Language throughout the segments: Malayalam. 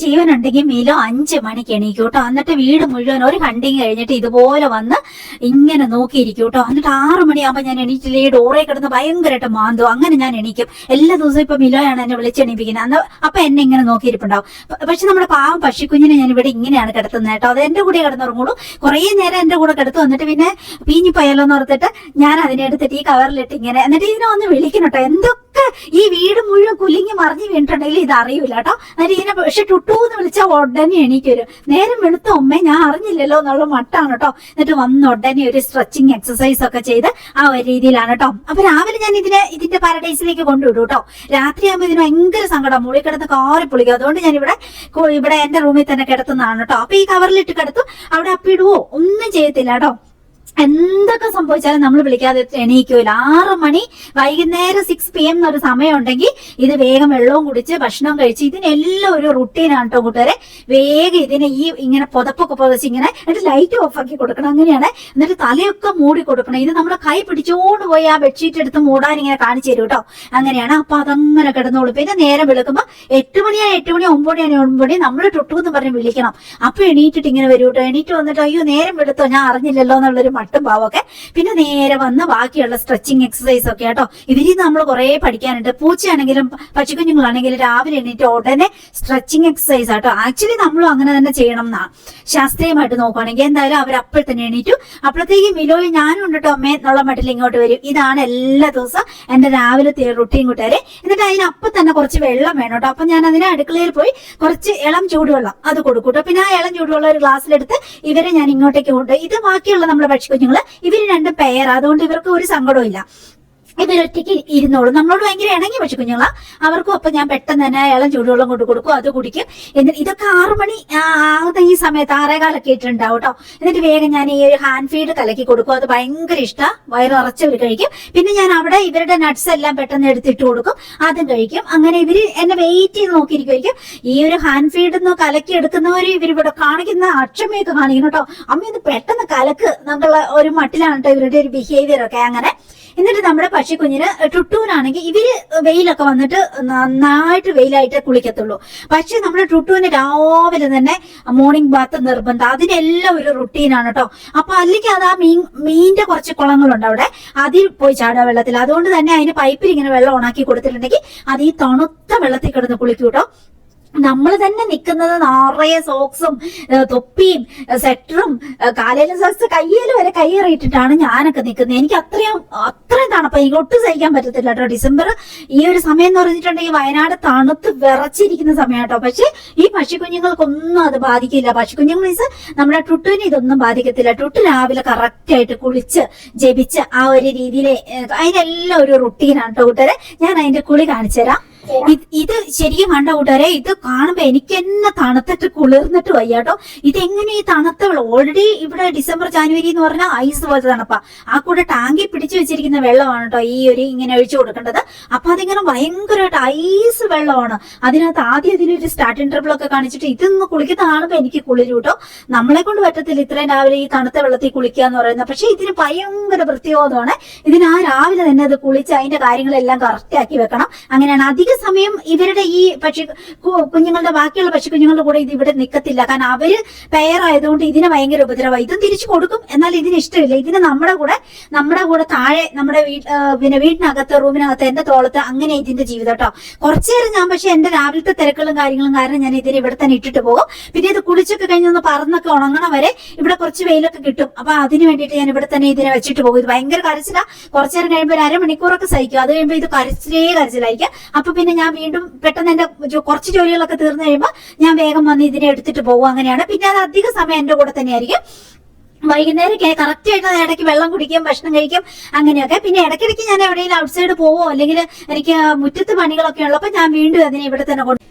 ജീവനുണ്ടെങ്കിൽ മിലോ 5 മണിക്ക് എണീക്കും കേട്ടോ. എന്നിട്ട് വീട് മുഴുവൻ ഒരു ഹണ്ടിങ് കഴിഞ്ഞിട്ട് ഇതുപോലെ വന്ന് ഇങ്ങനെ നോക്കിയിരിക്കും കേട്ടോ. എന്നിട്ട് 6 മണിയാകുമ്പോൾ ഞാൻ എണീറ്റില്ലേ ഡോറേ കിടന്ന് ഭയങ്കരമായിട്ട് മാന്തോ. അങ്ങനെ ഞാൻ എണീക്കും എല്ലാ ദിവസവും. ഇപ്പൊ മിലോയാണ് എന്നെ വിളിച്ചെണീപ്പിക്കുന്നത്. അന്ന് അപ്പൊ എന്നെ ഇങ്ങനെ നോക്കിയിരിപ്പുണ്ടാവും. പക്ഷെ നമ്മുടെ പാവം പശുക്കുഞ്ഞിനെ ഞാൻ ഇവിടെ ഇങ്ങനെയാണ് കിടത്തുന്നത് കേട്ടോ. അത് എന്റെ കൂടെ കിടന്നുറങ്ങുള്ളൂ. കുറേ നേരം എന്റെ കൂടെ കിടത്തു. എന്നിട്ട് പിന്നെ പീഞ്ഞിപ്പോയാലോ എന്ന് ഓർത്തിട്ട് ഞാൻ അതിനെ എടുത്തിട്ട് ഈ കവറിലിട്ട് ഇങ്ങനെ എന്നിട്ട് ഇതിനെ ഒന്ന് വിളിക്കണം കേട്ടോ. എന്തൊക്കെ ഈ വീട് മുഴുവൻ കുലുങ്ങി മറിഞ്ഞ് വീണിട്ടുണ്ടെങ്കിൽ ഇത് അറിയില്ല കേട്ടോ. എന്നിട്ട് ഇതിനെ പക്ഷെ ടുട്ടൂന്ന് വിളിച്ചാൽ ഉടനെ എണീക്ക് വരും. നേരം വെളുത്ത ഉമ്മ ഞാൻ അറിഞ്ഞില്ലല്ലോ എന്നുള്ള മട്ടാണ് കേട്ടോ. എന്നിട്ട് വന്ന് ഉടനെ ഒരു സ്ട്രെച്ചിങ് എക്സസൈസ് ഒക്കെ ചെയ്ത് ആ ഒരു രീതിയിലാണ് കേട്ടോ. അപ്പൊ രാവിലെ ഞാൻ ഇതിന്റെ പാരഡൈസിലേക്ക് കൊണ്ടുവിടും കേട്ടോ. രാത്രിയാകുമ്പോൾ ഇതിന് ഭയങ്കര സങ്കടം, മുകളിൽ കിടന്ന് കാറി പൊളിക്കും. അതുകൊണ്ട് ഞാൻ ഇവിടെ എന്റെ റൂമിൽ തന്നെ കിടത്തുന്നതാണ് കേട്ടോ. അപ്പൊ ഈ കവറിലിട്ട് കിടത്തും. അവിടെ അപ്പിടുവോ ഒന്നും ചെയ്യത്തില്ല കേട്ടോ. എന്തൊക്കെ സംഭവിച്ചാലും നമ്മൾ വിളിക്കാതെ എണീക്കൂല. 6 മണി വൈകുന്നേരം 6 PM എന്നൊരു സമയം ഉണ്ടെങ്കിൽ ഇത് വേഗം വെള്ളവും കുടിച്ച് ഭക്ഷണം കഴിച്ച് ഇതിനെല്ലാം ഒരു റുട്ടീനാണ് കേട്ടോ കൂട്ടുകാരെ. വേഗം ഇതിനെ ഈ ഇങ്ങനെ പുതപ്പൊക്കെ പുതച്ച് ഇങ്ങനെ എന്നിട്ട് ലൈറ്റ് ഓഫ് ആക്കി കൊടുക്കണം. അങ്ങനെയാണ്. എന്നിട്ട് തലയൊക്കെ മൂടി കൊടുക്കണം. ഇത് നമ്മുടെ കൈ പിടിച്ചോണ്ട് പോയി ആ ബെഡ്ഷീറ്റ് എടുത്ത് മൂടാൻ ഇങ്ങനെ കാണിച്ചു തരും കേട്ടോ. അങ്ങനെയാണ്. അപ്പൊ അതങ്ങനെ കിടന്നോളൂ. പിന്നെ നേരം വെളുക്കുമ്പോ 8 മണിയാ 8 മണി 9 മണി നമ്മൾ ടുട്ടു എന്ന് പറഞ്ഞ് വിളിക്കണം. അപ്പൊ എണീറ്റിട്ട് ഇങ്ങനെ വരും കേട്ടോ. എണീറ്റ് വന്നിട്ട് അയ്യോ നേരം വെളുത്തോ ഞാൻ അറിഞ്ഞില്ലല്ലോ എന്നുള്ളൊരു മട്ടും പാവൊക്കെ. പിന്നെ നേരെ വന്ന് ബാക്കിയുള്ള സ്ട്രെച്ചിങ് എക്സസൈസ് ഒക്കെ കേട്ടോ. ഇതിൽ നമ്മൾ കുറെ പഠിക്കാനുണ്ട്. പൂച്ചയാണെങ്കിലും പശുക്കുഞ്ഞുങ്ങളാണെങ്കിലും രാവിലെ എണീറ്റ് ഉടനെ സ്ട്രെച്ചിങ് എക്സസൈസ് ആട്ടോ. ആക്ച്വലി നമ്മളും അങ്ങനെ തന്നെ ചെയ്യണം എന്നാണ് ശാസ്ത്രീയമായിട്ട് നോക്കുകയാണെങ്കിൽ. എന്തായാലും അവർ അപ്പോൾ തന്നെ എണീറ്റു. അപ്പോഴത്തേക്കും മിലോയും ഞാനും ഉണ്ട് കേട്ടോ അമ്മേ എന്നുള്ള മട്ടിൽ ഇങ്ങോട്ട് വരും. ഇതാണ് എല്ലാ ദിവസവും എന്റെ രാവിലത്തെ റുട്ടീൻ കൂട്ടുകാരെ. എന്നിട്ട് അതിനപ്പം തന്നെ കുറച്ച് വെള്ളം വേണം കേട്ടോ. അപ്പൊ ഞാൻ അതിനെ അടുക്കളയിൽ പോയി കുറച്ച് ഇളം ചൂടുവെള്ളം അത് കൊടുക്കും കേട്ടോ. പിന്നെ ആ ഇളം ചൂടുവെള്ളം ഒരു ഗ്ലാസ്സിലെടുത്ത് ഇവരെ ഞാൻ ഇങ്ങോട്ടേക്ക് കൊണ്ടുപോയി. ഇത് ബാക്കിയുള്ള നമ്മുടെ പക്ഷിക്കുഞ്ഞുങ്ങള് ഇവര് രണ്ടും പെയർ, അതുകൊണ്ട് ഇവർക്ക് ഒരു സങ്കടവും ഇല്ല. ഇവരൊറ്റയ്ക്ക് ഇരുന്നോളും. നമ്മളോട് ഭയങ്കര ഇണങ്ങി പശുക്കുഞ്ഞുങ്ങളാ. അവർക്കും അപ്പൊ ഞാൻ പെട്ടെന്ന് തന്നെ ഇളം ചൂടുവെള്ളം കൊണ്ട് കൊടുക്കും, അത് കുടിക്കും. എന്നിട്ട് ഇതൊക്കെ 6 മണി ആകുന്ന ഈ സമയത്ത് 6:15 ഇട്ടുണ്ടാവും കേട്ടോ. എന്നിട്ട് വേഗം ഞാൻ ഈ ഒരു ഹാൻഡ് ഫീഡ് കലക്കി കൊടുക്കും. അത് ഭയങ്കര ഇഷ്ടമാണ്. വയറുറച്ചവർ കഴിക്കും. പിന്നെ ഞാൻ അവിടെ ഇവരുടെ നട്ട്സ് എല്ലാം പെട്ടെന്ന് എടുത്തിട്ട് കൊടുക്കും, അതും കഴിക്കും. അങ്ങനെ ഇവര് എന്നെ വെയിറ്റ് ചെയ്ത് നോക്കിയിരിക്കുമായിരിക്കും. ഈ ഒരു ഹാൻഡ് ഫീഡ് കലക്കി എടുക്കുന്നവര് ഇവരിവിടെ കാണിക്കുന്ന അക്ഷമയൊക്കെ കാണിക്കണം കേട്ടോ. അമ്മ ഇത് പെട്ടെന്ന് കലക്ക് എന്നുള്ള ഒരു മട്ടിലാണ് കേട്ടോ ഇവരുടെ ഒരു ബിഹേവിയർ ഒക്കെ. അങ്ങനെ എന്നിട്ട് നമ്മുടെ പശുക്കുഞ്ഞിന് ടുട്ടൂനാണെങ്കിൽ ഇവര് വെയിലൊക്കെ വന്നിട്ട് നന്നായിട്ട് വെയിലായിട്ട് കുളിക്കത്തുള്ളൂ. പക്ഷെ നമ്മുടെ ടുട്ടൂന് രാവിലെ തന്നെ മോർണിംഗ് ബാത്ത് നിർബന്ധം. അതിനെല്ലാം ഒരു റുട്ടീനാണ് കേട്ടോ. അപ്പൊ അല്ലെങ്കിൽ അത് ആ മീനിന്റെ കുറച്ച് കുളങ്ങളുണ്ട് അവിടെ, അതിൽ പോയി ചാടുക വെള്ളത്തിൽ. അതുകൊണ്ട് തന്നെ അതിന് പൈപ്പിൽ ഇങ്ങനെ വെള്ളം ഓണാക്കി കൊടുത്തിട്ടുണ്ടെങ്കിൽ അത് ഈ തണുത്ത വെള്ളത്തിൽ കിടന്ന് കുളിക്കും കേട്ടോ. നമ്മൾ തന്നെ നിൽക്കുന്നത് നിറയെ സോക്സും തൊപ്പിയും സെറ്ററും കാലയിലും സോക്സ് കയ്യിലും വരെ കയ്യേറിയിട്ടിട്ടാണ് ഞാനൊക്കെ നിൽക്കുന്നത്. എനിക്ക് അത്രയും തണുപ്പ് എനിക്ക് ഒട്ടും സഹിക്കാൻ പറ്റത്തില്ല കേട്ടോ. ഡിസംബർ ഈ ഒരു സമയം എന്ന് പറഞ്ഞിട്ടുണ്ടെങ്കിൽ വയനാട് തണുത്ത് വിറച്ചിരിക്കുന്ന സമയം കേട്ടോ. പക്ഷെ ഈ പശുക്കുഞ്ഞുങ്ങൾക്കൊന്നും അത് ബാധിക്കില്ല. പശുക്കുഞ്ഞുങ്ങൾ മീൻസ് നമ്മുടെ ടുട്ടുവിന് ഇതൊന്നും ബാധിക്കത്തില്ല. ടുട്ടു രാവിലെ കറക്റ്റ് ആയിട്ട് കുളിച്ച് ജപിച്ച് ആ ഒരു രീതിയിൽ അതിനെല്ലാം ഒരു റുട്ടീനാണ് കേട്ടോ കൂട്ടുകാരെ. ഞാൻ അതിന്റെ കുളി കാണിച്ചു തരാം. ഇത് ശരിക്കും കണ്ട കൂട്ടുകാരെ, ഇത് കാണുമ്പോ എനിക്ക് തന്നെ തണുത്തിട്ട് കുളിർന്നിട്ട് വയ്യാട്ടോ. ഇതെങ്ങനെ ഈ തണുത്ത വെള്ളം ഓൾറെഡി ഇവിടെ ഡിസംബർ ജാനുവരി എന്ന് പറഞ്ഞാൽ ഐസ് പോലത്തെ തണുപ്പാ. ആ കൂടെ ടാങ്കി പിടിച്ചു വെച്ചിരിക്കുന്ന വെള്ളമാണ് കേട്ടോ ഈ ഒരു ഇങ്ങനെ ഒഴിച്ചു കൊടുക്കേണ്ടത്. അപ്പൊ അതിങ്ങനെ ഭയങ്കരമായിട്ട് ഐസ് വെള്ളമാണ്. അതിനകത്ത് ആദ്യം ഇതിനൊരു സ്റ്റാർട്ടിങ് ട്രബിൾ ഒക്കെ കാണിച്ചിട്ട് ഇതൊന്ന് കുളിക്കുന്ന കാണുമ്പോ എനിക്ക് കുളിരും കേട്ടോ. നമ്മളെ കൊണ്ട് പറ്റത്തില്ല ഇത്രയും രാവിലെ ഈ തണുത്ത വെള്ളത്തിൽ കുളിക്കുക എന്ന് പറയുന്നത്. പക്ഷെ ഇതിന് ഭയങ്കര പ്രത്യേകതയാണ്. ഇതിന് ആ രാവിലെ തന്നെ അത് കുളിച്ച് അതിന്റെ കാര്യങ്ങളെല്ലാം കറക്റ്റ് ആക്കി വെക്കണം. അങ്ങനെയാണ് അധിക സമയം ഇവരുടെ ഈ കുഞ്ഞുങ്ങളുടെ ബാക്കിയുള്ള പശുക്കുഞ്ഞുങ്ങളുടെ കൂടെ ഇത് ഇവിടെ നിൽക്കത്തില്ല. കാരണം അവര് പെയറായതുകൊണ്ട് ഇതിന് ഭയങ്കര ഉപദ്രവം. ഇതും തിരിച്ചു കൊടുക്കും, എന്നാൽ ഇതിന് ഇഷ്ടമില്ല. ഇതിന് നമ്മുടെ കൂടെ താഴെ നമ്മുടെ പിന്നെ വീടിനകത്ത് റൂമിനകത്ത് എന്റെ തോളത്ത് അങ്ങനെ ഇതിന്റെ ജീവിതം കേട്ടോ. കുറച്ചു നേരം ഞാൻ പക്ഷെ എന്റെ രാവിലത്തെ തിരക്കുകളും കാര്യങ്ങളും കാരണം ഞാൻ ഇതിന് ഇവിടെ തന്നെ ഇട്ടിട്ട് പോകും. പിന്നെ ഇത് കുളിച്ചൊക്കെ കഴിഞ്ഞൊന്ന് പറന്നൊക്കെ ഉണങ്ങണ വരെ ഇവിടെ കുറച്ച് വെയിലൊക്കെ കിട്ടും. അപ്പൊ അതിന് വേണ്ടിയിട്ട് ഞാൻ ഇവിടെ തന്നെ ഇതിനെ വെച്ചിട്ട് പോകും. ഇത് ഭയങ്കര കരച്ചില. കുറച്ചു നേരം കഴിയുമ്പോൾ ഒരു അരമണിക്കൂറൊക്കെ സഹിക്കും. അത് കഴിയുമ്പോൾ ഇത് കരച്ചിലായിരിക്കും. അപ്പൊ പിന്നെ ഞാൻ വീണ്ടും പെട്ടെന്ന് എന്റെ കുറച്ച് ജോലികളൊക്കെ തീർന്നു കഴിയുമ്പോൾ ഞാൻ വേഗം വന്ന് ഇതിനെ എടുത്തിട്ട് പോകും. അങ്ങനെയാണ്. പിന്നെ അത് അധിക സമയം എന്റെ കൂടെ തന്നെയായിരിക്കും. വൈകുന്നേരം കറക്റ്റ് ആയിട്ട് ഇടയ്ക്ക് വെള്ളം കുടിക്കും, ഭക്ഷണം കഴിക്കും, അങ്ങനെയൊക്കെ. പിന്നെ ഇടയ്ക്കിടയ്ക്ക് ഞാൻ എവിടെയെങ്കിലും ഔട്ട്സൈഡ് പോവോ അല്ലെങ്കിൽ എനിക്ക് മുറ്റത്ത് പണികളൊക്കെ ഉള്ളപ്പോൾ ഞാൻ വീണ്ടും അതിനെ ഇവിടെ തന്നെ കൊണ്ട്.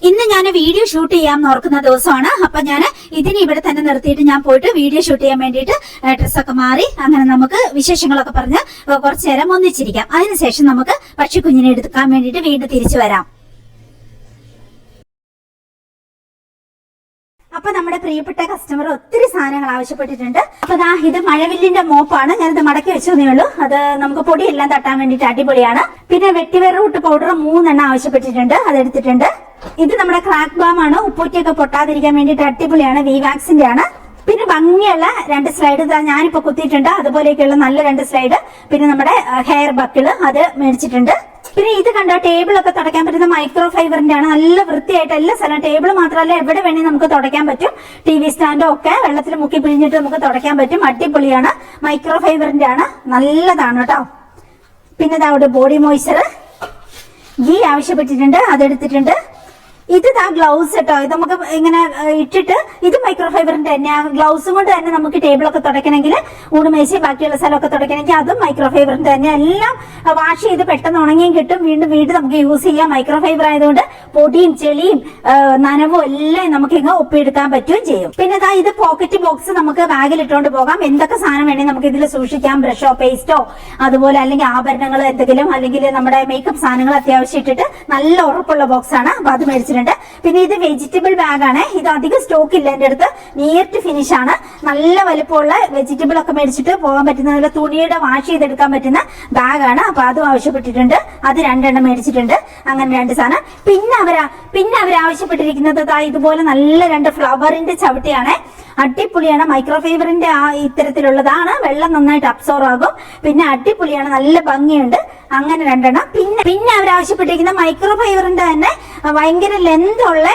ഇന്ന് ഞാൻ വീഡിയോ ഷൂട്ട് ചെയ്യാമെന്ന് ഓർക്കുന്ന ദിവസമാണ്. അപ്പൊ ഞാൻ ഇതിനെ ഇവിടെ തന്നെ നിർത്തിയിട്ട് ഞാൻ പോയിട്ട് വീഡിയോ ഷൂട്ട് ചെയ്യാൻ വേണ്ടിയിട്ട് ഡ്രസ്സൊക്കെ മാറി അങ്ങനെ നമുക്ക് വിശേഷങ്ങളൊക്കെ പറഞ്ഞ് കുറച്ചു നേരം ഒന്നിച്ചിരിക്കാം. അതിനുശേഷം നമുക്ക് പക്ഷിക്കുഞ്ഞിനെ എടുക്കാൻ വേണ്ടിയിട്ട് വീണ്ടും തിരിച്ചു വരാം. അപ്പൊ നമ്മുടെ പ്രിയപ്പെട്ട കസ്റ്റമർ ഒത്തിരി സാധനങ്ങൾ ആവശ്യപ്പെട്ടിട്ടുണ്ട്. അപ്പൊ ഇത് മഴവില്ലിന്റെ മോപ്പാണ്. ഞാനിത് മടക്കി വെച്ചതേ ഉള്ളൂ. അത് നമുക്ക് പൊടിയെല്ലാം തട്ടാൻ വേണ്ടിയിട്ട് അടിപൊളിയാണ്. പിന്നെ വെട്ടിവേർ റൂട്ട് പൗഡർ 3 എണ്ണം ആവശ്യപ്പെട്ടിട്ടുണ്ട്, അതെടുത്തിട്ടുണ്ട്. ഇത് നമ്മുടെ ക്രാക്ക് ബാം ആണ്, ഉപ്പൂറ്റിയൊക്കെ പൊട്ടാതിരിക്കാൻ വേണ്ടിയിട്ട് അടിപൊളിയാണ്. വിവാക്സിന്റെ ആണ്. പിന്നെ ഭംഗിയുള്ള 2 സ്ലൈഡ് ഞാനിപ്പോ കുത്തിയിട്ടുണ്ട്, അതുപോലെയൊക്കെയുള്ള നല്ല 2 സ്ലൈഡ്. പിന്നെ നമ്മുടെ ഹെയർ ബക്കിള് അത് മേടിച്ചിട്ടുണ്ട്. പിന്നെ ഇത് കണ്ടോ, ടേബിൾ ഒക്കെ തുടയ്ക്കാൻ പറ്റുന്ന മൈക്രോ ഫൈബറിന്റെ ആണ്. നല്ല വൃത്തിയായിട്ട് എല്ലാ സ്ഥലം, ടേബിൾ മാത്രമല്ല എവിടെ വേണമെങ്കിൽ നമുക്ക് തുടയ്ക്കാൻ പറ്റും. TV സ്റ്റാൻഡോ ഒക്കെ വെള്ളത്തിൽ മുക്കി പിഴിഞ്ഞിട്ട് നമുക്ക് തുടയ്ക്കാൻ പറ്റും. അടിപൊളിയാണ്, മൈക്രോ ഫൈബറിന്റെ ആണ്, നല്ലതാണ് കേട്ടോ. പിന്നെ അവിടെ ബോഡി മോയ്സ്ചർ ഗീ ആവശ്യപ്പെട്ടിട്ടുണ്ട്, അതെടുത്തിട്ടുണ്ട്. ഇത് ഗ്ലൗസ് കേട്ടോ, ഇത് നമുക്ക് ഇങ്ങനെ ഇട്ടിട്ട്, ഇത് മൈക്രോ ഫൈബറിന്റെ തന്നെയാണ്. ഗ്ലൗസും കൊണ്ട് തന്നെ നമുക്ക് ടേബിളൊക്കെ തുടയ്ക്കണമെങ്കിൽ, ഊണുമേശി ബാക്കിയുള്ള സ്ഥലമൊക്കെ തുടയ്ക്കണമെങ്കിൽ അതും മൈക്രോ ഫൈബറിന്റെ തന്നെ. എല്ലാം വാഷ് ചെയ്ത് പെട്ടെന്ന് ഉണങ്ങിയും കിട്ടും, വീണ്ടും നമുക്ക് യൂസ് ചെയ്യാം. മൈക്രോ ഫൈബർ ആയതുകൊണ്ട് പൊടിയും ചെളിയും നനവും എല്ലാം നമുക്ക് ഇങ്ങ് ഒപ്പിയെടുക്കാൻ പറ്റുകയും ചെയ്യും. പിന്നെ ഇത് പോക്കറ്റ് ബോക്സ്, നമുക്ക് ബാഗിൽ ഇട്ടുകൊണ്ട് പോകാം. എന്തൊക്കെ സാധനം വേണമെങ്കിൽ നമുക്ക് ഇതിൽ സൂക്ഷിക്കാം. ബ്രഷോ പേസ്റ്റോ അതുപോലെ, അല്ലെങ്കിൽ ആഭരണങ്ങൾ എന്തെങ്കിലും, അല്ലെങ്കിൽ നമ്മുടെ മേക്കപ്പ് സാധനങ്ങൾ അത്യാവശ്യം ഇട്ടിട്ട് നല്ല ഉറപ്പുള്ള ബോക്സ് ആണ്. അപ്പൊ അത് മേടിച്ചിട്ടുണ്ട്. പിന്നെ ഇത് വെജിറ്റബിൾ ബാഗാണ്. ഇത് അധികം സ്റ്റോക്ക് ഇല്ല എന്റെ അടുത്ത്, നിയർ ടു ഫിനിഷ് ആണ്. നല്ല വലുപ്പമുള്ള വെജിറ്റബിൾ ഒക്കെ മേടിച്ചിട്ട് പോകാൻ പറ്റുന്ന, തുണിയുടെ വാഷ് ചെയ്തെടുക്കാൻ പറ്റുന്ന ബാഗാണ്. അപ്പൊ അതും ആവശ്യപ്പെട്ടിട്ടുണ്ട്, അത് 2 എണ്ണം മേടിച്ചിട്ടുണ്ട്. അങ്ങനെ 2 സാധനം. പിന്നെ അവരാവശ്യപ്പെട്ടിരിക്കുന്നത് ഇതുപോലെ നല്ല 2 ഫ്ലവറിന്റെ ചവിട്ടിയാണ്. അടിപൊളിയാണ്, മൈക്രോ ഫൈബറിന്റെ ഇത്തരത്തിലുള്ളതാണ്. വെള്ളം നന്നായിട്ട് അബ്സോർവ് ആകും. പിന്നെ അടിപൊളിയാണ്, നല്ല ഭംഗിയുണ്ട്. അങ്ങനെ 2 എണ്ണം. പിന്നെ അവരാവശ്യപ്പെട്ടിരിക്കുന്ന മൈക്രോ ഫൈബറിന്റെ തന്നെ ഭയങ്കര ലെന്ത് ഉള്ള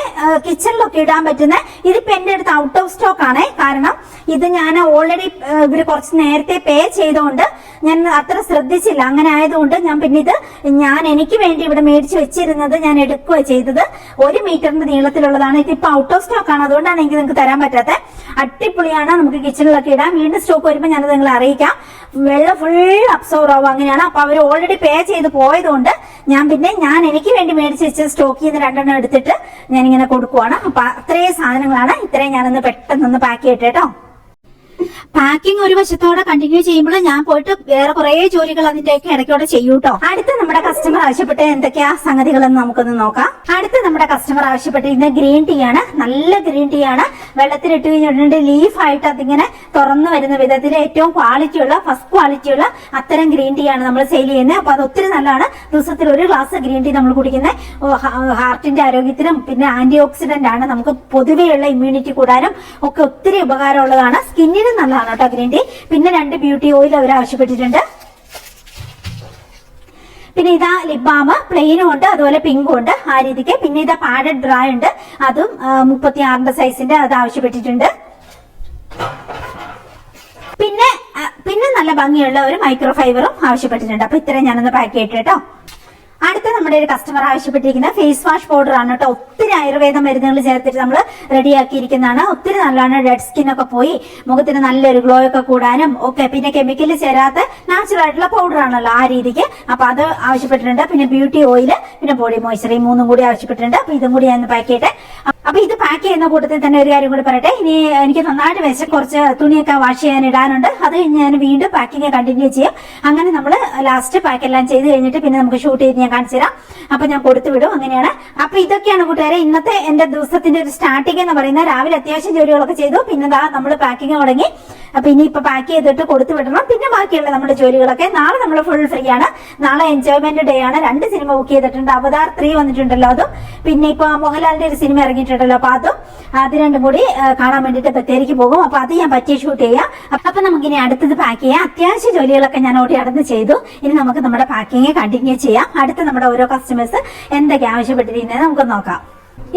കിച്ചണിലൊക്കെ ഇടാൻ പറ്റുന്ന. ഇതിപ്പോ എന്റെ അടുത്ത് ഔട്ട് ഓഫ് സ്റ്റോക്ക് ആണ്. കാരണം ഇത് ഞാൻ ഓൾറെഡി ഇവര് കുറച്ച് നേരത്തെ പേ ചെയ്തുകൊണ്ട് ഞാൻ അത്ര ശ്രദ്ധിച്ചില്ല. അങ്ങനെ ആയതുകൊണ്ട് പിന്നെ ഇത് എനിക്ക് വേണ്ടി ഇവിടെ മേടിച്ചു വെച്ചിരുന്നത് ഞാൻ എടുക്കുക ചെയ്തത്. 1 മീറ്ററിന്റെ നീളത്തിലുള്ളതാണ്. ഇതിപ്പോ ഔട്ട് ഓഫ് സ്റ്റോക്ക് ആണ്, അതുകൊണ്ടാണ് എനിക്ക് നിങ്ങൾക്ക് തരാൻ പറ്റാത്തത്. അടിപൊളിയാണ്, നമുക്ക് കിച്ചണിലൊക്കെ ഇടാം. വീണ്ടും സ്റ്റോക്ക് വരുമ്പോൾ ഞാനത് നിങ്ങളെ അറിയിക്കാം. വെള്ളം ഫുൾ അബ്സോർവ് ആവും. അങ്ങനെയാണ്. അപ്പൊ അവർ ഓൾറെഡി പേ ചെയ്ത് പോയതുകൊണ്ട് ഞാൻ എനിക്ക് വേണ്ടി മേടിച്ച് വെച്ച സ്റ്റോക്കിൽ നിന്ന് 2 എണ്ണം എടുത്തിട്ട് ഞാനിങ്ങനെ കൊടുക്കുവാണ്. അപ്പൊ അത്രയും സാധനങ്ങളാണ്. ഇത്രയും ഞാനൊന്ന് പെട്ടെന്നൊന്ന് പാക്ക് ചെയ്യട്ടെ കേട്ടോ. പാക്കിംഗ് ഒരു വശത്തോടെ കണ്ടിന്യൂ ചെയ്യുമ്പോൾ ഞാൻ പോയിട്ട് വേറെ കുറെ ജോലികൾ അതിന്റെയൊക്കെ ഇടയ്ക്കോടെ ചെയ്യൂട്ടോ. അടുത്ത നമ്മുടെ കസ്റ്റമർ ആവശ്യപ്പെട്ട എന്തൊക്കെയാ സംഗതികളെന്ന് നമുക്കൊന്ന് നോക്കാം. അടുത്ത നമ്മുടെ കസ്റ്റമർ ആവശ്യപ്പെട്ടിരിക്കുന്നത് ഗ്രീൻ ടീ ആണ്. നല്ല ഗ്രീൻ ടീ ആണ്. വെള്ളത്തിലിട്ട് കഴിഞ്ഞിട്ടുണ്ട് ലീഫായിട്ട് അതിങ്ങനെ തുറന്നു വരുന്ന വിധത്തിൽ ഏറ്റവും ക്വാളിറ്റിയുള്ള, ഫസ്റ്റ് ക്വാളിറ്റിയുള്ള അത്തരം ഗ്രീൻ ടീ ആണ് നമ്മൾ സെയിൽ ചെയ്യുന്നത്. അപ്പൊ അത് ഒത്തിരി നല്ലതാണ്. ദിവസത്തിൽ 1 ഗ്ലാസ് ഗ്രീൻ ടീ നമ്മൾ കുടിക്കുന്നത് ഹാർട്ടിന്റെ ആരോഗ്യത്തിനും പിന്നെ ആന്റി ഓക്സിഡന്റ് ആണ്. നമുക്ക് പൊതുവെയുള്ള ഇമ്മ്യൂണിറ്റി കൂടാനും ഒക്കെ ഒത്തിരി ഉപകാരമുള്ളതാണ്. സ്കിന്നിന് നല്ലതാണ് കേട്ടോ ഗ്രീൻ ടീ. പിന്നെ 2 ബ്യൂട്ടി ഓയിൽ അവർ ആവശ്യപ്പെട്ടിട്ടുണ്ട്. പിന്നെ ലിപ് ബാം പ്ലെയിനും ഉണ്ട്, അതുപോലെ പിങ്കും ഉണ്ട്, ആ രീതിക്ക്. പിന്നെ പാഡഡ് ബ്രാ ഉണ്ട്, അതും 36 സൈസിന്റെ അത് ആവശ്യപ്പെട്ടിട്ടുണ്ട്. പിന്നെ നല്ല ഭംഗിയുള്ള ഒരു മൈക്രോ ഫൈബറും ആവശ്യപ്പെട്ടിട്ടുണ്ട്. അപ്പൊ ഇത്രയും ഞാനൊന്ന് പാക്ക് ചെയ്തിട്ട് കേട്ടോ. അടുത്ത നമ്മുടെ ഒരു കസ്റ്റമർ ആവശ്യപ്പെട്ടിരിക്കുന്ന ഫേസ് വാഷ് പൗഡർ ആണ് കേട്ടോ. ഒത്തിരി ആയുർവേദ മരുന്നുകൾ ചേർത്തിട്ട് നമ്മൾ റെഡിയാക്കിയിരിക്കുന്നതാണ്. ഒത്തിരി നല്ലതാണ്. ഡെഡ് സ്കിൻ ഒക്കെ പോയി മുഖത്തിന് നല്ലൊരു ഗ്ലോ ഒക്കെ കൂടാനും ഒക്കെ. പിന്നെ കെമിക്കൽ ചേരാത്ത നാച്ചുറൽ ആയിട്ടുള്ള പൗഡർ ആണല്ലോ, ആ രീതിക്ക്. അപ്പൊ അത് ആവശ്യപ്പെട്ടിട്ടുണ്ട്. പിന്നെ ബ്യൂട്ടി ഓയിൽ, പിന്നെ ബോഡി മോയ്സ്ചർ, ഈ 3 കൂടി ആവശ്യപ്പെട്ടിട്ടുണ്ട്. അപ്പൊ ഇതും കൂടി ഞാൻ പാക്ക് ചെയ്യട്ടെ. അപ്പൊ ഇത് പാക്ക് ചെയ്യുന്ന കൂട്ടത്തിൽ തന്നെ ഒരു കാര്യം കൂടി പറയട്ടെ. ഇനി എനിക്ക് നന്നായിട്ട് കുറച്ച് തുണിയൊക്കെ വാഷ് ചെയ്യാൻ ഇടാനുണ്ട്. അത് ഞാൻ വീണ്ടും പാക്കിങ് കണ്ടിന്യൂ ചെയ്യും. അങ്ങനെ നമ്മൾ ലാസ്റ്റ് പാക്ക് എല്ലാം ചെയ്ത് കഴിഞ്ഞിട്ട് പിന്നെ നമുക്ക് ഷൂട്ട് ചെയ്ത് ഞാൻ കാണിച്ചു തരാം. അപ്പൊ ഞാൻ കൊടുത്തു വിടും. അങ്ങനെയാണ്. അപ്പൊ ഇതൊക്കെയാണ് കൂട്ടുകാരെ ഇന്നത്തെ എന്റെ ദിവസത്തിന്റെ ഒരു സ്റ്റാർട്ടിങ് എന്ന് പറയുന്നത്. രാവിലെ അത്യാവശ്യം ജോലികളൊക്കെ ചെയ്തു. പിന്നെ നമ്മൾ പാക്കിങ് തുടങ്ങി. അപ്പൊ ഇനിയിപ്പൊ പാക്ക് ചെയ്തിട്ട് കൊടുത്തു വിടണം. പിന്നെ ബാക്കിയുള്ള നമ്മുടെ ജോലികളൊക്കെ. നാളെ നമ്മൾ ഫുൾ ഫ്രീ ആണ്. നാളെ എൻജോയ്മെന്റ് ഡേ ആണ്. 2 സിനിമ ബുക്ക് ചെയ്തിട്ടുണ്ട്. അവതാർ 3 വന്നിട്ടുണ്ടല്ലോ, അതും പിന്നെ ഇപ്പൊ മോഹൻലാലിന്റെ ഒരു സിനിമ ഇറങ്ങിയിട്ടുണ്ടല്ലോ, അപ്പൊ അത് 2 കൂടി കാണാൻ വേണ്ടിട്ട് ബത്തേരിക്ക് പോകും. അപ്പൊ അത് ഞാൻ പറ്റിയ ഷൂട്ട് ചെയ്യാം. അപ്പൊ നമുക്കിനി അടുത്തത് പാക്ക് ചെയ്യാം. അത്യാവശ്യ ജോലികളൊക്കെ ഞാൻ ഓടി നടന്ന് ചെയ്തു. ഇനി നമുക്ക് നമ്മുടെ പാക്കിങ് കണ്ടിന്യൂ ചെയ്യാം. അടുത്ത നമ്മുടെ ഓരോ കസ്റ്റമേഴ്സ് എന്തൊക്കെ ആവശ്യപ്പെട്ടിരിക്കുന്നത് നമുക്ക് നോക്കാം.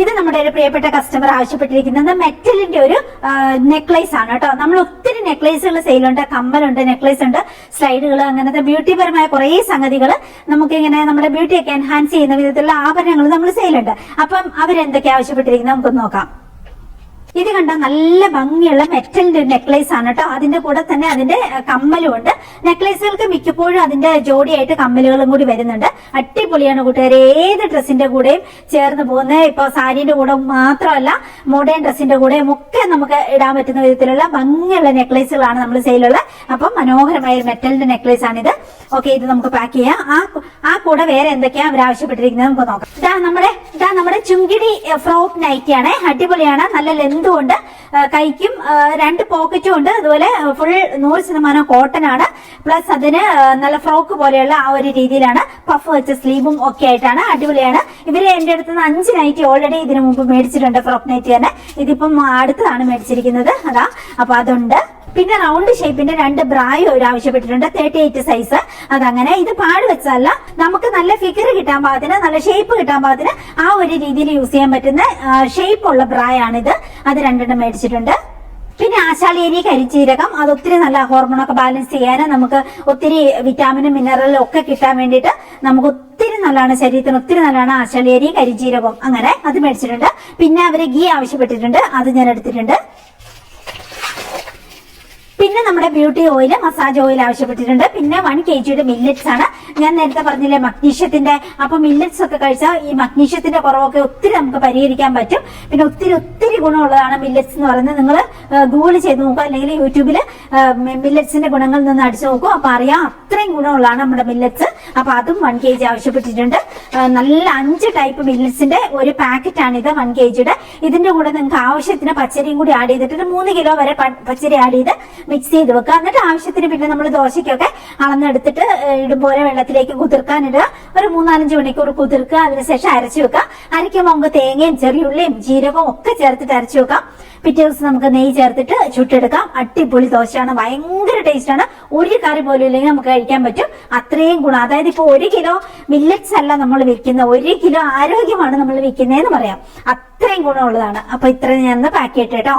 ഇത് നമ്മുടെ ഒരു പ്രിയപ്പെട്ട കസ്റ്റമർ ആവശ്യപ്പെട്ടിരിക്കുന്നത് മെറ്റലിന്റെ ഒരു നെക്ലേസ് ആണ് കേട്ടോ. നമ്മൾ ഒത്തിരി നെക്ലേസുകൾ സെയിലുണ്ട്. കമ്മലുണ്ട്, നെക്ലേസ് ഉണ്ട്, സ്ലൈഡുകൾ, അങ്ങനത്തെ ബ്യൂട്ടിപരമായ കുറെ സംഗതികൾ നമുക്ക് ഇങ്ങനെ നമ്മുടെ ബ്യൂട്ടിയൊക്കെ എൻഹാൻസ് ചെയ്യുന്ന വിധത്തിലുള്ള ആഭരണങ്ങൾ നമ്മൾ സെയിലുണ്ട്. അപ്പം അവരെന്തൊക്കെ ആവശ്യപ്പെട്ടിരിക്കുന്നത് നമുക്ക് നോക്കാം. ഇത് കണ്ട നല്ല ഭംഗിയുള്ള മെറ്റലിന്റെ നെക്ലേസ് ആണ് കേട്ടോ. അതിന്റെ കൂടെ തന്നെ അതിന്റെ കമ്മലും ഉണ്ട്. നെക്ലേസുകൾക്ക് മിക്കപ്പോഴും അതിന്റെ ജോഡിയായിട്ട് കമ്മലുകളും കൂടി വരുന്നുണ്ട്. അടിപൊളിയാണ് കൂട്ടുകാരെ. ഏത് ഡ്രസ്സിന്റെ കൂടെയും ചേർന്ന് പോകുന്ന, ഇപ്പൊ സാരിന്റെ കൂടെ മാത്രമല്ല മോഡേൺ ഡ്രസ്സിന്റെ കൂടെയും ഒക്കെ നമുക്ക് ഇടാൻ പറ്റുന്ന വിധത്തിലുള്ള ഭംഗിയുള്ള നെക്ലേസുകളാണ് നമ്മൾ സെയിലുള്ള. അപ്പം മനോഹരമായ ഒരു മെറ്റലിന്റെ നെക്ലേസ് ആണിത്. ഓക്കെ, ഇത് നമുക്ക് പാക്ക് ചെയ്യാം. ആ കൂടെ വേറെ എന്തൊക്കെയാ അവർ ആവശ്യപ്പെട്ടിരിക്കുന്നത് നമുക്ക് നോക്കാം. ഇതാ നമ്മുടെ ചുങ്കിടി ഫ്രോക്ക് നൈറ്റി ആണ്. അടിപൊളിയാണ്. നല്ല ലെന്ത് ഉണ്ട്. കൈക്കും 2 പോക്കറ്റും ഉണ്ട്. അതുപോലെ ഫുൾ 100% കോട്ടൺ ആണ്. പ്ലസ് അതിന് നല്ല ഫ്രോക്ക് പോലെയുള്ള ആ ഒരു രീതിയിലാണ്, പഫ് വെച്ച സ്ലീവും ഒക്കെ ആയിട്ടാണ്. അടിപൊളിയാണ്. ഇവര് എന്റെ അടുത്ത് നിന്ന് 5 നൈറ്റി ഓൾറെഡി ഇതിനു മുമ്പ് മേടിച്ചിട്ടുണ്ട്, ഫ്രോക്ക് നൈറ്റി തന്നെ. ഇതിപ്പം അടുത്തതാണ് മേടിച്ചിരിക്കുന്നത്. അതാ, അപ്പൊ അതുണ്ട്. പിന്നെ റൗണ്ട് ഷേപ്പിന്റെ 2 ബ്രായും അവർ ആവശ്യപ്പെട്ടിട്ടുണ്ട്, 38 സൈസ്. അതങ്ങനെ ഇത് പാട് വെച്ചല്ല, നമുക്ക് നല്ല ഫിഗർ കിട്ടാൻ പാകത്തിന്, നല്ല ഷേപ്പ് കിട്ടാൻ പാകത്തിന് ആ ഒരു രീതിയിൽ യൂസ് ചെയ്യാൻ പറ്റുന്ന ഷേപ്പ് ഉള്ള ബ്രായാണിത്. അത് 2 മേടിച്ചിട്ടുണ്ട്. പിന്നെ ആശാളേരി കരിച്ചീരകം, അത് ഒത്തിരി നല്ല ഹോർമോണൊക്കെ ബാലൻസ് ചെയ്യാനും നമുക്ക് ഒത്തിരി വിറ്റാമിനും മിനറലും ഒക്കെ കിട്ടാൻ വേണ്ടിയിട്ട് നമുക്ക് ഒത്തിരി നല്ലതാണ്, ശരീരത്തിന് ഒത്തിരി നല്ലതാണ് ആശാളേരി കരിച്ചീരകം. അങ്ങനെ അത് മേടിച്ചിട്ടുണ്ട്. പിന്നെ അവര് ഗീ ആവശ്യപ്പെട്ടിട്ടുണ്ട്, അത് ഞാൻ എടുത്തിട്ടുണ്ട്. പിന്നെ നമ്മുടെ ബ്യൂട്ടി ഓയിൽ, മസാജ് ഓയിൽ ആവശ്യപ്പെട്ടിട്ടുണ്ട്. പിന്നെ 1 kg മില്ലറ്റ്സ് ആണ്. ഞാൻ നേരത്തെ പറഞ്ഞില്ലേ മഗ്നീഷ്യത്തിന്റെ, അപ്പൊ മില്ലറ്റ്സ് ഒക്കെ കഴിച്ചാൽ ഈ മഗ്നീഷ്യത്തിന്റെ കുറവൊക്കെ ഒത്തിരി നമുക്ക് പരിഹരിക്കാൻ പറ്റും. പിന്നെ ഒത്തിരി ഗുണമുള്ളതാണ് മില്ലറ്റ്സ് എന്ന് പറയുന്നത്. നിങ്ങൾ ഗൂഗിൾ ചെയ്ത് നോക്കുക, അല്ലെങ്കിൽ യൂട്യൂബിൽ മില്ലറ്റ്സിന്റെ ഗുണങ്ങളിൽ നിന്ന് അടിച്ചു നോക്കുക. അപ്പൊ അറിയാം അത്രയും ഗുണമുള്ളതാണ് നമ്മുടെ മില്ലറ്റ്സ്. അപ്പൊ അതും 1 kg ആവശ്യപ്പെട്ടിട്ടുണ്ട്. നല്ല 5 ടൈപ്പ് മില്ലറ്റ്സിന്റെ ഒരു പാക്കറ്റ് ആണ് ഇത്, 1 kg. ഇതിന്റെ കൂടെ നിങ്ങൾക്ക് ആവശ്യത്തിന് പച്ചരിയും കൂടി ആഡ് ചെയ്തിട്ട് 3 കിലോ വരെ പച്ചരി ആഡ് ചെയ്ത് മിക്സ് ചെയ്ത് വെക്കുക. എന്നിട്ട് ആവശ്യത്തിന് പിന്നെ നമ്മൾ ദോശയ്ക്കൊക്കെ അളന്നെടുത്തിട്ട് ഇടുമ്പോലെ വെള്ളത്തിലേക്ക് കുതിർക്കാനിടുക. ഒരു 3-4 മണിക്കൂർ കുതിർക്കുക. അതിനുശേഷം അരച്ചു വെക്കുക. അരയ്ക്കുമ്പോൾ നമുക്ക് തേങ്ങയും ചെറിയുള്ളിയും ജീരകവും ഒക്കെ ചേർത്തിട്ട് അരച്ചു വെക്കാം. പിറ്റേ ദിവസം നമുക്ക് നെയ്യ് ചേർത്തിട്ട് ചുട്ടെടുക്കാം. അടിപൊളി ദോശയാണ്, ഭയങ്കര ടേസ്റ്റ് ആണ്. ഒരു കറി പോലും ഇല്ലെങ്കിൽ നമുക്ക് കഴിക്കാൻ പറ്റും. അത്രയും ഗുണം. അതായത് ഇപ്പൊ 1 കിലോ മില്ലറ്റ്സ് അല്ല നമ്മൾ വിൽക്കുന്ന, 1 കിലോ ആരോഗ്യമാണ് നമ്മൾ വിൽക്കുന്നതെന്ന് പറയാം. അത്രയും ഗുണമുള്ളതാണ്. അപ്പൊ ഇത്രയും ഞാൻ പാക്ക് ചെയ്യട്ടെ കേട്ടോ.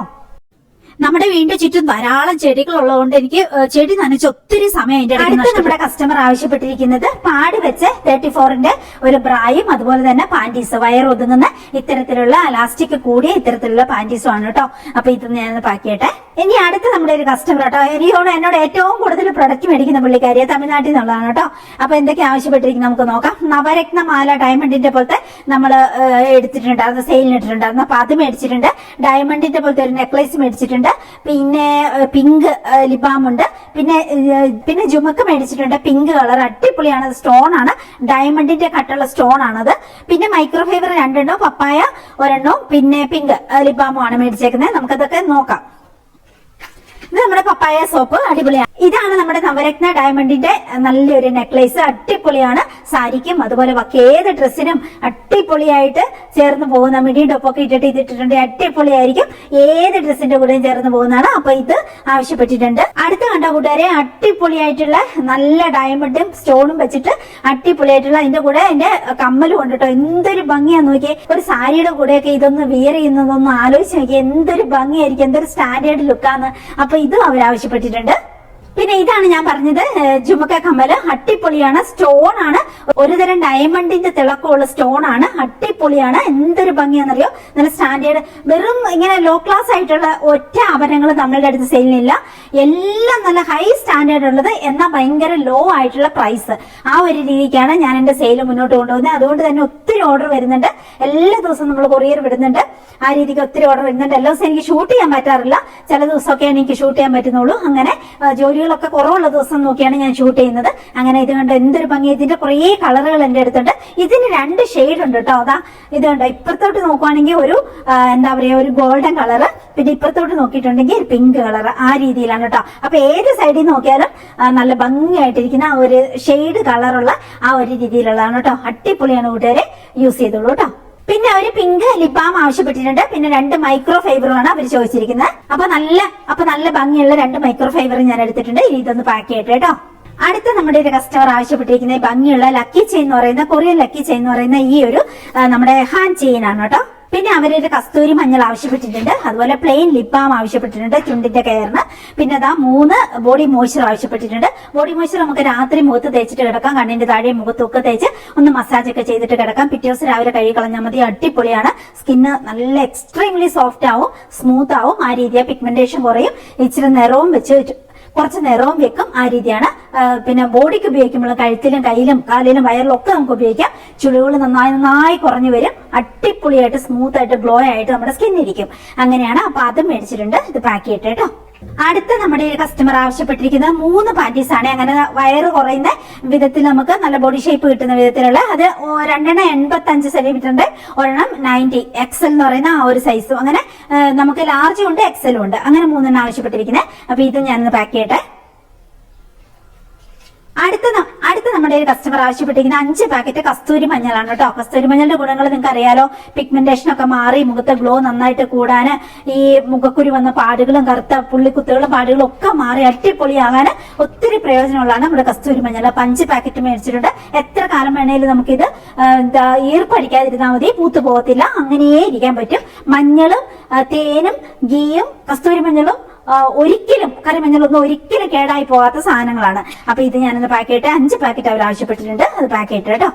നമ്മുടെ വീടിന്റെ ചുറ്റും ധാരാളം ചെടികൾ ഉള്ളതുകൊണ്ട് എനിക്ക് ചെടി നനച്ച് ഒത്തിരി സമയം അതിന്റെ അടുത്ത് നമ്മുടെ കസ്റ്റമർ ആവശ്യപ്പെട്ടിരിക്കുന്നത് പാട് വെച്ച് 34ന്റെ ഒരു ബ്രായും അതുപോലെ തന്നെ പാന്റീസ്, വയർ ഒതുങ്ങുന്ന ഇത്തരത്തിലുള്ള അലാസ്റ്റിക് കൂടിയ ഇത്തരത്തിലുള്ള പാന്റീസും ആണ് കേട്ടോ. അപ്പൊ ഇത് ഞാൻ പാക്ക് ചെയ്യട്ടെ. ഇനി അടുത്ത് നമ്മുടെ ഒരു കസ്റ്റമർ കേട്ടോ, എന്നോട് ഏറ്റവും കൂടുതൽ പ്രൊഡക്റ്റ് മേടിക്കുന്ന പുള്ളിക്കാരിയെ തമിഴ്നാട്ടിൽ നിന്നുള്ളതാണ് കേട്ടോ. അപ്പൊ എന്തൊക്കെ ആവശ്യപ്പെട്ടിരിക്കും നമുക്ക് നോക്കാം. നവരത്ന മാല ഡയമണ്ടിന്റെ പോലത്തെ നമ്മൾ എടുത്തിട്ടുണ്ടായിരുന്നു, സെയിലിന് ഇട്ടിട്ടുണ്ടായിരുന്നു. അപ്പൊ അത് മേടിച്ചിട്ടുണ്ട്. ഡയമണ്ടിന്റെ പോലത്തെ ഒരു നെക്ലേസ് മേടിച്ചിട്ടുണ്ട്. പിന്നെ പിങ്ക് ലിബാം ഉണ്ട്. പിന്നെ ജുമക്ക് മേടിച്ചിട്ടുണ്ട്, പിങ്ക് കളർ, അടിപൊളിയാണ്. സ്റ്റോൺ ആണ്, ഡയമണ്ടിന്റെ കട്ടുള്ള സ്റ്റോൺ ആണത്. പിന്നെ മൈക്രോഫൈബർ 2 പപ്പായ 1, പിന്നെ പിങ്ക് ലിബാമും ആണ് മേടിച്ചേക്കുന്നത്. നമുക്കതൊക്കെ നോക്കാം. ഇത് നമ്മുടെ പപ്പായ സോപ്പ്, അടിപൊളിയാണ്. ഇതാണ് നമ്മുടെ നവരത്ന ഡയമണ്ടിന്റെ നല്ലൊരു നെക്ലേസ്, അടിപൊളിയാണ്. സാരിക്കും അതുപോലെ ഏത് ഡ്രസ്സിനും അടിപൊളിയായിട്ട് ചേർന്ന് പോകുന്ന, മിഡിയും ടോപ്പൊക്കെ ഇട്ടിട്ട് ഇതിട്ടിട്ടുണ്ട്, അടിപൊളിയായിരിക്കും. ഏത് ഡ്രസ്സിന്റെ കൂടെയും ചേർന്ന് പോകുന്നതാണ്. അപ്പൊ ഇത് ആവശ്യപ്പെട്ടിട്ടുണ്ട്. അടുത്ത കണ്ട കൂട്ടുകാരെ, അടിപൊളിയായിട്ടുള്ള നല്ല ഡയമണ്ടും സ്റ്റോണും വെച്ചിട്ട് അടിപൊളിയായിട്ടുള്ള, അതിന്റെ കൂടെ അതിന്റെ കമ്മലും ഉണ്ട് കേട്ടോ. എന്തൊരു ഭംഗിയാന്ന് നോക്കിയേ. ഒരു സാരിയുടെ കൂടെയൊക്കെ ഇതൊന്ന് വിയർ ചെയ്യുന്നതൊന്ന് ആലോചിച്ച് നോക്കിയേ, എന്തൊരു ഭംഗിയായിരിക്കും, എന്തൊരു സ്റ്റാൻഡേർഡ് ലുക്കാന്ന്. അപ്പൊ ഇതും അവരാവശ്യപ്പെട്ടിട്ടുണ്ട്. പിന്നെ ഇതാണ് ഞാൻ പറഞ്ഞത്, ജുമക്ക കമ്മല്, അടിപൊളിയാണ്. സ്റ്റോൺ ആണ്, ഒരുതരം ഡയമണ്ടിന്റെ തിളക്കമുള്ള സ്റ്റോൺ ആണ്, അടിപൊളിയാണ്. എന്തൊരു ഭംഗിയാണെന്നറിയോ, നല്ല സ്റ്റാൻഡേർഡ്. വെറും ഇങ്ങനെ ലോ ക്ലാസ് ആയിട്ടുള്ള ഒറ്റ ആഭരണങ്ങൾ നമ്മളുടെ അടുത്ത് സെയിലിനില്ല. എല്ലാം നല്ല ഹൈ സ്റ്റാൻഡേർഡ് ഉള്ളത്, എന്നാൽ ഭയങ്കര ലോ ആയിട്ടുള്ള പ്രൈസ്. ആ ഒരു രീതിക്കാണ് ഞാൻ എന്റെ സെയിൽ മുന്നോട്ട് കൊണ്ടുപോകുന്നത്. അതുകൊണ്ട് തന്നെ ഒത്തിരി ഓർഡർ വരുന്നുണ്ട്. എല്ലാ ദിവസവും നമ്മൾ കൊറിയർ വിടുന്നുണ്ട്. ആ രീതിക്ക് ഒത്തിരി ഓർഡർ വരുന്നുണ്ട്. എല്ലാ ദിവസവും എനിക്ക് ഷൂട്ട് ചെയ്യാൻ പറ്റാറില്ല, ചില ദിവസമൊക്കെ എനിക്ക് ഷൂട്ട് ചെയ്യാൻ പറ്റുന്നുള്ളൂ. അങ്ങനെ ജോലികളൊക്കെ കുറവുള്ള ദിവസം നോക്കിയാണ് ഞാൻ ഷൂട്ട് ചെയ്യുന്നത്. അങ്ങനെ ഇത് കണ്ട് എന്തൊരു ഭംഗി. ഇതിന്റെ കുറേ കളറുകൾ എന്റെ അടുത്തുണ്ട്. ഇതിന് 2 ഷെയ്ഡ് ഉണ്ട് കേട്ടോ. അതാ ഇത് കണ്ടോ, ഇപ്പുറത്തോട്ട് നോക്കുവാണെങ്കിൽ ഒരു എന്താ പറയാ, ഒരു ഗോൾഡൻ കളറ്, പിന്നെ ഇപ്പുറത്തോട്ട് നോക്കിയിട്ടുണ്ടെങ്കിൽ ഒരു പിങ്ക് കളർ. ആ രീതിയിലാണ് കേട്ടോ. അപ്പൊ ഏത് സൈഡിൽ നോക്കിയാലും നല്ല ഭംഗിയായിട്ടിരിക്കുന്ന ഒരു ഷെയ്ഡ് കളറുള്ള ആ ഒരു രീതിയിലുള്ളതാണ് കേട്ടോ. അടിപൊളിയാണ് കൂട്ടുകാരെ, യൂസ് ചെയ്തോളൂ കേട്ടോ. പിന്നെ അവര് പിങ്ക് ലിബാം ആവശ്യപ്പെട്ടിട്ടുണ്ട്. പിന്നെ 2 മൈക്രോ ഫൈബറുമാണ് അവർ ചോദിച്ചിരിക്കുന്നത്. അപ്പൊ നല്ല ഭംഗിയുള്ള 2 മൈക്രോ ഫൈബർ ഞാൻ എടുത്തിട്ടുണ്ട്. ഇനി ഇതൊന്ന് പാക്ക് ചെയ്യട്ടെ കേട്ടോ. അടുത്ത നമ്മുടെ ഒരു കസ്റ്റമർ ആവശ്യപ്പെട്ടിരിക്കുന്ന ഭംഗിയുള്ള ലക്കി ചെയിൻ എന്ന് പറയുന്ന, കൊറിയൻ ലക്കി ചെയിൻ എന്ന് പറയുന്ന ഈ ഒരു നമ്മുടെ ഹാൻഡ് ചെയിൻ ആണ് കേട്ടോ. പിന്നെ അവരൊരു കസ്തൂരി മഞ്ഞൾ ആവശ്യപ്പെട്ടിട്ടുണ്ട്. അതുപോലെ പ്ലെയിൻ ലിപ് ബാം ആവശ്യപ്പെട്ടിട്ടുണ്ട് ചുണ്ടിന്റെ കെയറിന്. പിന്നെ അതാ 3 ബോഡി മോയ്സ്ചർ ആവശ്യപ്പെട്ടിട്ടുണ്ട്. ബോഡി മോയ്സ്ചർ നമുക്ക് രാത്രി മുഖത്ത് തേച്ചിട്ട് കിടക്കാം. കണ്ണിന്റെ താഴെ മുഖത്തൊക്കെ തേച്ച് ഒന്ന് മസാജ് ഒക്കെ ചെയ്തിട്ട് കിടക്കാം. പിറ്റേ ദിവസം രാവിലെ കഴുകി കളഞ്ഞാൽ മതി. അടിപൊളിയാണ്. സ്കിന്ന് നല്ല എക്സ്ട്രീംലി സോഫ്റ്റ് ആവും, സ്മൂത്ത് ആവും. ആ രീതിയാ പിഗ്മെന്റേഷൻ കുറയും. ഇച്ചിരി നിറവും വെച്ച് കുറച്ച് നിറവും വെക്കും. ആ രീതിയാണ്. പിന്നെ ബോഡിക്ക് ഉപയോഗിക്കുമ്പോൾ കഴുത്തിലും കയ്യിലും കാലിലും വയറിലും ഒക്കെ നമുക്ക് ഉപയോഗിക്കാം. ചുളിവുകൾ നന്നായി കുറഞ്ഞു വരും. അടിപൊളിയായിട്ട് സ്മൂത്ത് ആയിട്ട് ഗ്ലോ ആയിട്ട് നമ്മുടെ സ്കിന്നിരിക്കും. അങ്ങനെയാണ്. അപ്പൊ അതും മേടിച്ചിട്ടുണ്ട്. ഇത് പാക്ക് ചെയ്യട്ടെ കേട്ടോ. അടുത്ത നമ്മുടെ ഒരു കസ്റ്റമർ ആവശ്യപ്പെട്ടിരിക്കുന്നത് 3 പാന്റീസ് ആണ്. അങ്ങനെ വയറ് കുറയുന്ന വിധത്തിൽ നമുക്ക് നല്ല ബോഡി ഷേപ്പ് കിട്ടുന്ന വിധത്തിലുള്ള അത് 2 85 സെന്റിമീറ്ററിന്റെ 90 XL എന്ന് പറയുന്ന ആ ഒരു സൈസും, അങ്ങനെ നമുക്ക് ലാർജും ഉണ്ട് XL ഉണ്ട്, അങ്ങനെ 3 ആവശ്യപ്പെട്ടിരിക്കുന്നത്. അപ്പൊ ഇത് ഞാനൊന്ന് പാക്ക് ചെയ്യട്ടെ. അടുത്ത നമ്മുടെ ഒരു കസ്റ്റമർ ആവശ്യപ്പെട്ടിരിക്കുന്ന 5 പാക്കറ്റ് കസ്തൂരി മഞ്ഞളാണ് കേട്ടോ. കസ്തൂരി മഞ്ഞളുടെ ഗുണങ്ങൾ നിങ്ങൾക്ക് അറിയാലോ. പിഗ്മെന്റേഷൻ ഒക്കെ മാറി മുഖത്തെ ഗ്ലോ നന്നായിട്ട് കൂടാന്, ഈ മുഖക്കുരു വന്ന പാടുകളും കറുത്ത പുള്ളിക്കുത്തുകളും പാടുകളും ഒക്കെ മാറി അടിപൊളിയാകാൻ ഒത്തിരി പ്രയോജനമുള്ളതാണ് നമ്മുടെ കസ്തൂരി മഞ്ഞൾ. 5 പാക്കറ്റ് മേടിച്ചിട്ടുണ്ട്. എത്ര കാലം വേണേലും നമുക്കിത് ഈർപ്പടിക്കാതിരുന്നാൽ മതി, പൂത്തു പോകത്തില്ല, അങ്ങനെയേ ഇരിക്കാൻ പറ്റും. മഞ്ഞളും തേനും ഗീയും കസ്തൂരി മഞ്ഞളും ഒരിക്കലും കറിമഞ്ഞളൊന്നും ഒരിക്കലും കേടായി പോകാത്ത സാധനങ്ങളാണ്. അപ്പൊ ഇത് ഞാനൊന്ന് പാക്ക് ചെയ്തിട്ട് 5 പാക്കറ്റ് അവർ ആവശ്യപ്പെട്ടിട്ടുണ്ട്, അത് പാക്ക് ചെയ്തിട്ട് കേട്ടോ.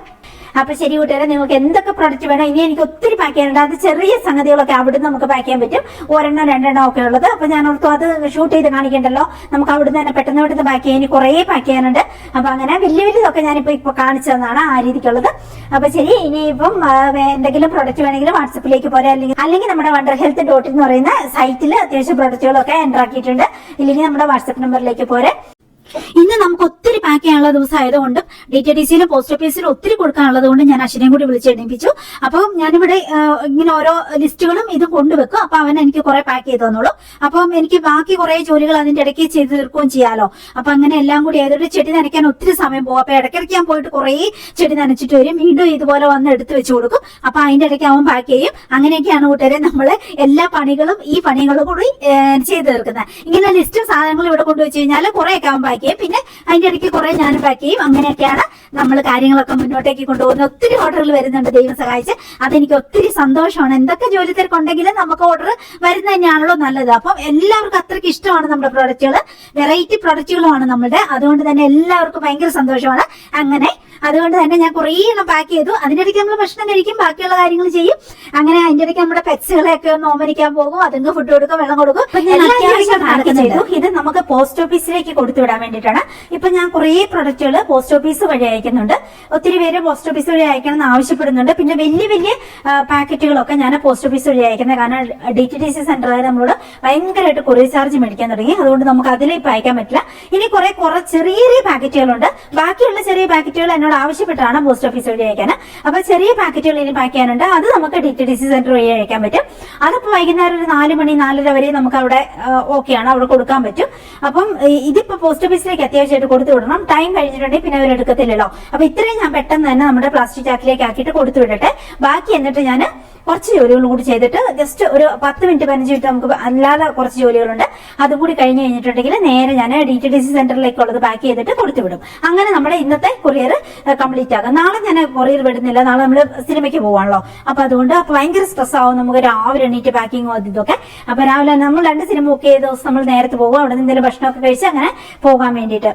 അപ്പൊ ശരി കൂട്ടുകാരെ, നിങ്ങൾക്ക് എന്തൊക്കെ പ്രൊഡക്റ്റ് വേണം, ഇനി എനിക്ക് ഒത്തിരി പാക്ക് ചെയ്യാനുണ്ട്. അത് ചെറിയ സംഗതികളൊക്കെ അവിടുന്ന് നമുക്ക് പാക്ക് ചെയ്യാൻ പറ്റും, 1 2 ഒക്കെ ഉള്ളത്. അപ്പൊ ഞാൻ ഓർത്തു അത് ഷൂട്ട് ചെയ്ത് കാണിക്കണ്ടല്ലോ, നമുക്ക് അവിടുന്ന് തന്നെ പെട്ടെന്ന് പാക്ക് ചെയ്യാൻ കുറെ പാക്ക് ചെയ്യാനുണ്ട്. അപ്പൊ അങ്ങനെ വലിയതൊക്കെ ഞാനിപ്പോ കാണിച്ചു തന്നാണ് ആ രീതിക്കുള്ളത്. അപ്പൊ ശരി, ഇനിയിപ്പം എന്തെങ്കിലും പ്രൊഡക്റ്റ് വേണമെങ്കിൽ വാട്സപ്പിലേക്ക് പോരാ, അല്ലെങ്കിൽ നമ്മുടെ wonderhealth.in എന്ന് പറയുന്ന സൈറ്റിൽ അത്യാവശ്യം പ്രൊഡക്റ്റുകളൊക്കെ എൻ്റർ ആക്കിയിട്ടുണ്ട്. ഇല്ലെങ്കിൽ നമ്മുടെ വാട്സപ്പ് നമ്പറിലേക്ക് പോരെ. ഇന്ന് നമുക്ക് ഒത്തിരി പാക്ക് ചെയ്യാനുള്ള ദിവസം ആയതുകൊണ്ടും DTDCയിലും പോസ്റ്റ് ഓഫീസിലും ഒത്തിരി കൊടുക്കാനുള്ളത് കൊണ്ട് ഞാൻ അശ്വിനെയും കൂടി വിളിച്ചെണ്ണിപ്പിച്ചു. അപ്പം ഞാനിവിടെ ഇങ്ങനെ ഓരോ ലിസ്റ്റുകളും ഇത് കൊണ്ടുവെക്കും. അപ്പൊ അവൻ എനിക്ക് കുറെ പാക്ക് ചെയ്ത് തന്നോളൂ. അപ്പം എനിക്ക് ബാക്കി കുറെ ജോലികൾ അതിന്റെ ഇടയ്ക്ക് ചെയ്ത് തീർക്കുകയും ചെയ്യാലോ. അപ്പൊ അങ്ങനെ എല്ലാം കൂടി ആയതുകൊണ്ട് ചെടി നനയ്ക്കാൻ ഒത്തിരി സമയം പോകും. അപ്പൊ ഇടയ്ക്കിടയ്ക്ക് ഞാൻ പോയിട്ട് കുറെ ചെടി നനച്ചിട്ട് വരും, വീണ്ടും ഇതുപോലെ വന്ന് എടുത്ത് വെച്ച് കൊടുക്കും. അപ്പൊ അതിന്റെ ഇടയ്ക്ക് അവൻ പാക്ക് ചെയ്യും. അങ്ങനെയൊക്കെയാണ് കൂട്ടുകാരെ നമ്മള് എല്ലാ പണികളും ഈ പണികളും കൂടി ചെയ്ത് തീർക്കുന്നത്. ഇങ്ങനെ ലിസ്റ്റും സാധനങ്ങളും ഇവിടെ കൊണ്ടുവച്ച് കഴിഞ്ഞാൽ കുറെയൊക്കെ അവൻ പാക്ക് ചെയ്യും, പിന്നെ അതിന്റെ ഇടയ്ക്ക് കുറെ ഞാൻ പാക്ക് ചെയ്യും. അങ്ങനെയൊക്കെയാണ് നമ്മൾ കാര്യങ്ങളൊക്കെ മുന്നോട്ടേക്ക് കൊണ്ടുപോകുന്നത്. ഒത്തിരി ഓർഡറുകൾ വരുന്നുണ്ട്, ദൈവം സഹായിച്ച്. അതെനിക്ക് ഒത്തിരി സന്തോഷമാണ്. എന്തൊക്കെ ജോലി തിരക്കുണ്ടെങ്കിലും നമുക്ക് ഓർഡർ വരുന്ന തന്നെയാണല്ലോ നല്ലത്. അപ്പം എല്ലാവർക്കും അത്രയ്ക്ക് ഇഷ്ടമാണ് നമ്മുടെ പ്രൊഡക്റ്റുകൾ, വെറൈറ്റി പ്രൊഡക്റ്റുകളുമാണ് നമ്മുടെ. അതുകൊണ്ട് തന്നെ എല്ലാവർക്കും ഭയങ്കര സന്തോഷമാണ്. അങ്ങനെ അതുകൊണ്ട് തന്നെ ഞാൻ കുറേ എണ്ണം പാക്ക് ചെയ്തു. അതിന്റെ ഇടയ്ക്ക് നമ്മൾ ഭക്ഷണം കഴിക്കും, ബാക്കിയുള്ള കാര്യങ്ങൾ ചെയ്യും. അങ്ങനെ അതിന്റെ ഇടയ്ക്ക് നമ്മുടെ പെറ്റ്സുകളെയൊക്കെ ഒന്ന് ഓമനിക്കാൻ പോകും, അതുങ്ങൾക്ക് ഫുഡ് കൊടുക്കും, വെള്ളം കൊടുക്കും, ചെയ്തു. ഇത് നമുക്ക് പോസ്റ്റ് ഓഫീസിലേക്ക് കൊടുത്തുവിടാൻ വേണ്ടിയിട്ടാണ്. ഇപ്പൊ ഞാൻ കുറേ പ്രൊഡക്റ്റുകൾ പോസ്റ്റ് ഓഫീസ് വഴി അയക്കുന്നുണ്ട്. ഒത്തിരി പേര് പോസ്റ്റ് ഓഫീസ് വഴി അയക്കണം എന്ന് ആവശ്യപ്പെടുന്നുണ്ട്. പിന്നെ വലിയ പാക്കറ്റുകളൊക്കെ ഞാൻ പോസ്റ്റ് ഓഫീസ് വഴി അയക്കുന്നത്. കാരണം DTDC സെന്ററുകാർ നമ്മളോട് ഭയങ്കരമായിട്ട് കൊറിയർ ചാർജ് മേടിക്കാൻ തുടങ്ങി. അതുകൊണ്ട് നമുക്ക് അതിലേക്ക് അയക്കാൻ പറ്റില്ല. ഇനി കുറെ ചെറിയ പാക്കറ്റുകളുണ്ട്. ബാക്കിയുള്ള ചെറിയ പാക്കറ്റുകൾ എന്നോട് ആവശ്യപ്പെട്ടാണ് പോസ്റ്റ് ഓഫീസ് വഴി അയക്കാൻ. അപ്പൊ ചെറിയ പാക്കറ്റുകൾ ഇനി പാക്ക് ചെയ്യാനുണ്ട്. അത് നമുക്ക് DTDC സെന്റർ വഴി അയക്കാൻ പറ്റും. അതിപ്പോ വൈകുന്നേരം ഒരു 4 മണി 4:30 വരെ നമുക്ക് അവിടെ ഓക്കെയാണ്, അവിടെ കൊടുക്കാൻ പറ്റും. അപ്പം ഇതിപ്പോ പോസ്റ്റ് ഓഫീസിലേക്ക് അത്യാവശ്യമായിട്ട് കൊടുത്തു വിടണം. ടൈം കഴിഞ്ഞിട്ടുണ്ടെങ്കിൽ പിന്നെ അവരെടുക്കത്തില്ലല്ലോ. അപ്പൊ ഇത്രയും ഞാൻ പെട്ടെന്ന് തന്നെ നമ്മുടെ പ്ലാസ്റ്റിക് ചാക്കിലേക്ക് ആക്കിയിട്ട് കൊടുത്തു വിടട്ടെ. ബാക്കി എന്നിട്ട് ഞാൻ കുറച്ച് ജോലികൾ കൂടി ചെയ്തിട്ട് ജസ്റ്റ് ഒരു 10 മിനിറ്റ് 15 മിനിറ്റ് നമുക്ക് അല്ലാതെ കുറച്ച് ജോലികളുണ്ട്. അതുകൂടി കഴിഞ്ഞ് കഴിഞ്ഞിട്ടുണ്ടെങ്കിൽ നേരെ ഞാൻ DTDC സെന്ററിലേക്കുള്ളത് പാക്ക് ചെയ്തിട്ട് കൊടുത്തു വിടും. അങ്ങനെ നമ്മുടെ ഇന്നത്തെ കൊറിയർ കംപ്ലീറ്റ് ആകും. നാളെ ഞാൻ കൊറിയർ വിടുന്നില്ല, നാളെ നമ്മൾ സിനിമയ്ക്ക് പോവാണല്ലോ. അപ്പൊ അതുകൊണ്ട് ഭയങ്കര സ്ട്രെസ് ആവും നമുക്ക് രാവിലെ എണീറ്റ് പാക്കിങ്ങും ഇതൊക്കെ. അപ്പൊ രാവിലെ നമ്മൾ 2 സിനിമ ബുക്ക് ചെയ്ത ദിവസം നമ്മൾ നേരത്തെ പോകും, അവിടെ നിന്ന് എന്തെങ്കിലും ഭക്ഷണമൊക്കെ കഴിച്ച് അങ്ങനെ പോകാൻ വേണ്ടിയിട്ട്.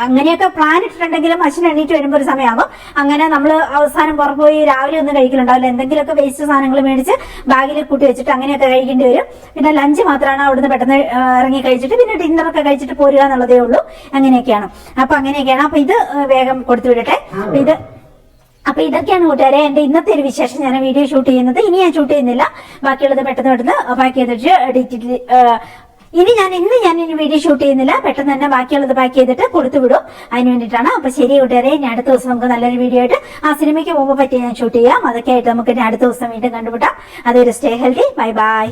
അങ്ങനെയൊക്കെ പ്ലാൻ ഇട്ടിട്ടുണ്ടെങ്കിലും അച്ഛൻ എണീറ്റ് വരുമ്പോൾ ഒരു സമയമാകും. അങ്ങനെ നമ്മൾ അവസാനം പുറത്ത് പോയി രാവിലെ ഒന്നും കഴിക്കലുണ്ടാവില്ല, എന്തെങ്കിലുമൊക്കെ വേസ്റ്റ് സാധനങ്ങൾ മേടിച്ച് ബാഗിൽ കൂട്ടി വെച്ചിട്ട് അങ്ങനെയൊക്കെ കഴിക്കേണ്ടി വരും. പിന്നെ ലഞ്ച് മാത്രമാണ് അവിടുന്ന് പെട്ടെന്ന് ഇറങ്ങി കഴിച്ചിട്ട് പിന്നെ ഡിന്നറൊക്കെ കഴിച്ചിട്ട് പോരുക എന്നുള്ളതേ ഉള്ളൂ. അങ്ങനെയൊക്കെയാണ്. അപ്പൊ ഇത് വേഗം കൊടുത്തു വിടട്ടെ. അപ്പൊ ഇതൊക്കെയാണ് കൂട്ടുകാരെ എന്റെ ഇന്നത്തെ ഒരു വിശേഷം. ഞാൻ വീഡിയോ ഷൂട്ട് ചെയ്യുന്നത്. ഇനി ഞാൻ ഷൂട്ട് ചെയ്യുന്നില്ല, ബാക്കിയുള്ളത് പെട്ടെന്ന് പാക്ക് ചെയ്തിട്ട് ഇന്ന് വീഡിയോ ഷൂട്ട് ചെയ്യുന്നില്ല, പെട്ടെന്ന് തന്നെ ബാക്കിയുള്ളത് പാക്ക് ചെയ്തിട്ട് കൊടുത്തു വിടും. അതിന് വേണ്ടിയിട്ടാണ്. അപ്പൊ ശരി കൂട്ടുകാരെ, ഇനി അടുത്ത ദിവസം നമുക്ക് നല്ലൊരു വീഡിയോ ആയിട്ട് ആ സിനിമയ്ക്ക് പോകുമ്പോൾ പറ്റി ഞാൻ ഷൂട്ട് ചെയ്യാം. അതൊക്കെ ആയിട്ട് നമുക്ക് അടുത്ത ദിവസം വീണ്ടും കണ്ടുപിട്ടാം. അതൊരു സ്റ്റേ ഹെൽത്തി. Bye bye.